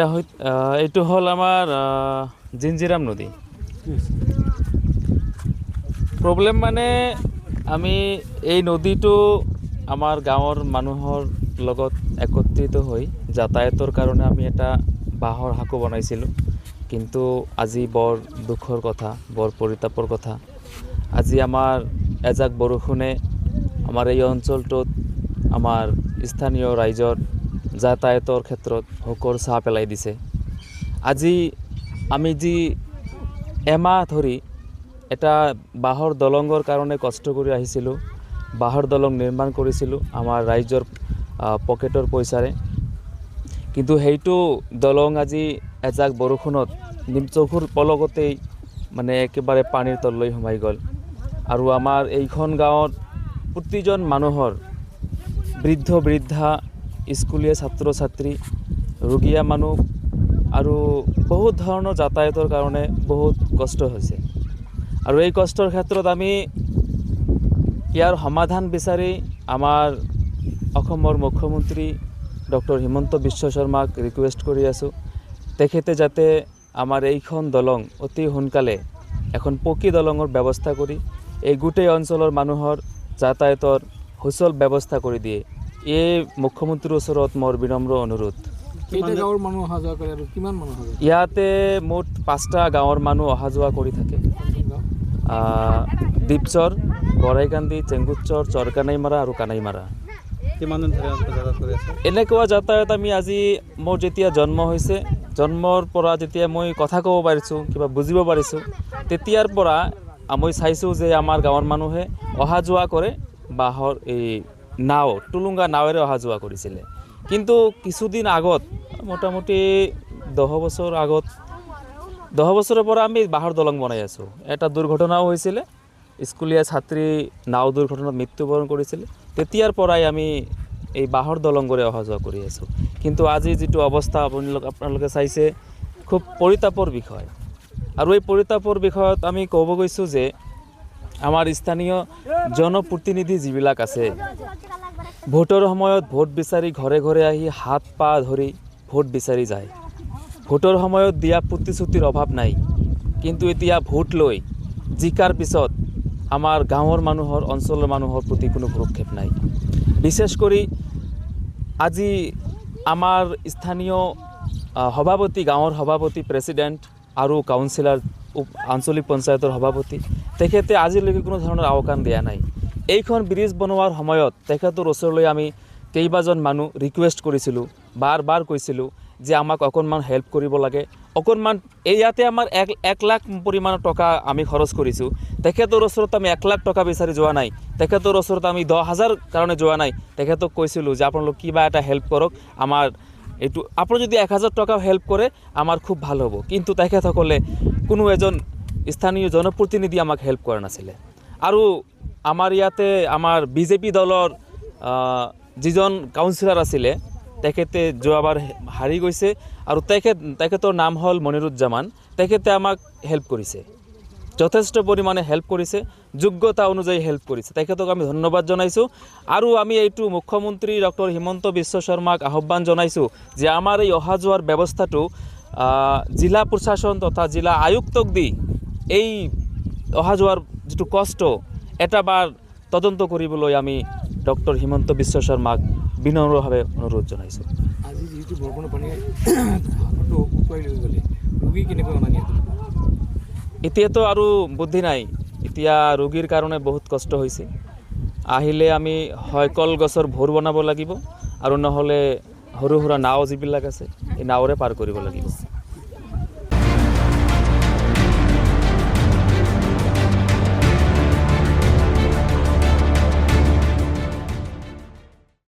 এইটো হল আমাৰ জিঞ্জিৰাম নদী। প্ৰবলেম মানে আমি এই নদীটো আমাৰ গাঁৱৰ মানুহৰ লগত একত্ৰিত হৈ যাতায়াতৰ কাৰণে আমি এটা বাঁহৰ সাঁকো বনাইছিলোঁ। কিন্তু আজি বৰ দুখৰ কথা, বৰ পৰিতাপৰ কথা, আজি আমাৰ এজাক বৰষুণে আমাৰ এই অঞ্চলটোত আমাৰ স্থানীয় ৰাইজৰ যাতায়াতৰ ক্ষেত্ৰত শোকৰ ছাঁ পেলাই দিছে। আজি আমি যি এমাহ ধৰি এটা বাঁহৰ দলঙৰ কাৰণে কষ্ট কৰি আহিছিলোঁ, বাঁহৰ দলং নিৰ্মাণ কৰিছিলোঁ আমাৰ ৰাইজৰ পকেটৰ পইচাৰে, কিন্তু সেইটো দলং আজি এজাক বৰষুণত চকুৰ পলকতেই মানে একেবাৰে পানীৰ তললৈ সোমাই গ'ল। আৰু আমাৰ এইখন গাঁৱত প্ৰতিজন মানুহৰ বৃদ্ধ বৃদ্ধা, স্কুলীয়া ছাত্ৰ ছাত্ৰী, ৰোগীয়া মানুহ আৰু বহুত ধৰণৰ যাতায়াতৰ কাৰণে বহুত কষ্ট হৈছে। আৰু এই কষ্টৰ ক্ষেত্ৰত আমি ইয়াৰ সমাধান বিচাৰি আমাৰ অসমৰ মুখ্যমন্ত্ৰী ডক্টৰ হিমন্ত বিশ্ব শৰ্মাক ৰিকুৱেষ্ট কৰি আছোঁ, তেখেতে যাতে আমাৰ এইখন দলং অতি সোনকালে এখন পকী দলঙৰ ব্যৱস্থা কৰি এই গোটেই অঞ্চলৰ মানুহৰ যাতায়াতৰ সুচল ব্যৱস্থা কৰি দিয়ে। এই মুখ্যমন্ত্ৰীৰ ওচৰত মোৰ বিনম্ৰ অনুৰোধ। ইয়াতে মুঠ 5টা গাঁৱৰ মানুহ অহা যোৱা কৰি থাকে। দ্বীপচৰ, বৰাইকান্দি, চেংগুটচৰ, চৰকানাইমাৰা আৰু কানাইমাৰা। এনেকুৱা যাতায়াত আমি আজি মোৰ যেতিয়া জন্ম হৈছে, জন্মৰ পৰা যেতিয়া মই কথা ক'ব পাৰিছোঁ, কিবা বুজিব পাৰিছোঁ, তেতিয়াৰ পৰা মই চাইছোঁ যে আমাৰ গাঁৱৰ মানুহে অহা যোৱা কৰে বাঁহৰ এই নাও, টুলুঙা নাৱেৰে অহা যোৱা কৰিছিলে। কিন্তু কিছুদিন আগত, মোটামুটি 10 বছৰ আগত, 10 বছৰৰ পৰা আমি বাঁহৰ দলং বনাই আছোঁ। এটা দুৰ্ঘটনাও হৈছিলে, স্কুলীয়া ছাত্ৰী নাও দুৰ্ঘটনাত মৃত্যুবৰণ কৰিছিলে। তেতিয়াৰ পৰাই আমি এই বাঁহৰ দলঙৰে অহা যোৱা কৰি আছোঁ। কিন্তু আজি যিটো অৱস্থা আপোনালোকে চাইছে, খুব পৰিতাপৰ বিষয়। আৰু এই পৰিতাপৰ বিষয়ত আমি ক'ব গৈছোঁ যে আমাৰ স্থানীয় জনপ্ৰতিনিধি যিবিলাক আছে, ভোটৰ সময়ত ভোট বিচাৰি ঘৰে ঘৰে আহি হাত পা ধৰি ভোট বিচাৰি যায়। ভোটৰ সময়ত দিয়া প্ৰতিশ্ৰুতিৰ অভাৱ নাই, কিন্তু এতিয়া ভোট লৈ জিকাৰ পিছত আমাৰ গাঁৱৰ মানুহৰ, অঞ্চলৰ মানুহৰ প্ৰতি কোনো ভ্ৰক্ষেপ নাই। বিশেষ কৰি আজি আমাৰ স্থানীয় সভাপতি, গাঁৱৰ সভাপতি, প্ৰেছিডেণ্ট আৰু কাউন্সিলৰ, আঞ্চলিক পঞ্চায়তৰ সভাপতি, তেখেতে আজিলৈকে কোনো ধৰণৰ আওকাণ দিয়া নাই। এইখন ব্ৰিজ বনোৱাৰ সময়ত তেখেতৰ ওচৰলৈ আমি কেইবাজন মানুহ ৰিকুৱেষ্ট কৰিছিলোঁ, বাৰ বাৰ কৈছিলোঁ যে আমাক অকণমান হেল্প কৰিব লাগে, অকণমান। ইয়াতে আমাৰ 1 লাখ পৰিমাণৰ টকা আমি খৰচ কৰিছোঁ। তেখেতৰ ওচৰত আমি 1 লাখ টকা বিচাৰি যোৱা নাই, তেখেতৰ ওচৰত আমি 10,000 কাৰণে যোৱা নাই। তেখেতক কৈছিলোঁ যে আপোনালোক কিবা এটা হেল্প কৰক, আমাৰ এইটো আপুনি যদি 1000 টকাও হেল্প কৰে আমাৰ খুব ভাল হ'ব। কিন্তু তেখেতসকলে কোনো এজন স্থানীয় জনপ্ৰতিনিধি আমাক হেল্প কৰা নাছিলে। আৰু আমাৰ ইয়াতে আমাৰ বিজেপি দলৰ যিজন কাউন্সিলৰ আছিলে, তেখেতে যোৱাবাৰ হাৰি গৈছে আৰু তেখেতৰ নাম হ'ল মনিৰুজ্জামান। তেখেতে আমাক হেল্প কৰিছে, যথেষ্ট পৰিমাণে হেল্প কৰিছে, যোগ্যতা অনুযায়ী হেল্প কৰিছে। তেখেতক আমি ধন্যবাদ জনাইছোঁ। আৰু আমি এইটো মুখ্যমন্ত্ৰী ডক্টৰ হিমন্ত বিশ্ব শৰ্মাক আহ্বান জনাইছোঁ যে আমাৰ এই অহা যোৱাৰ ব্যৱস্থাটো জিলা প্ৰশাসন তথা জিলা আয়ুক্তক দি এই অহা যোৱাৰ যিটো কষ্ট এটাবাৰ তদন্ত কৰিবলৈ আমি ডক্টৰ হিমন্ত বিশ্ব শৰ্মাক বিনম্ৰভাৱে অনুৰোধ জনাইছোঁ। আজি যিহেতু বৰষুণৰ পানী উটুৱাই লৈ গ'লে, ৰোগী কেনেকৈ অনা নিয়া? এতিয়াতো আৰু বুদ্ধি নাই, এতিয়া ৰোগীৰ কাৰণে বহুত কষ্ট হৈছে। আহিলে আমি হয় কলগছৰ ভোৰ বনাব লাগিব, আৰু নহ'লে সৰু সুৰা নাও যিবিলাক আছে এই নাৱেৰে পাৰ কৰিব লাগিব।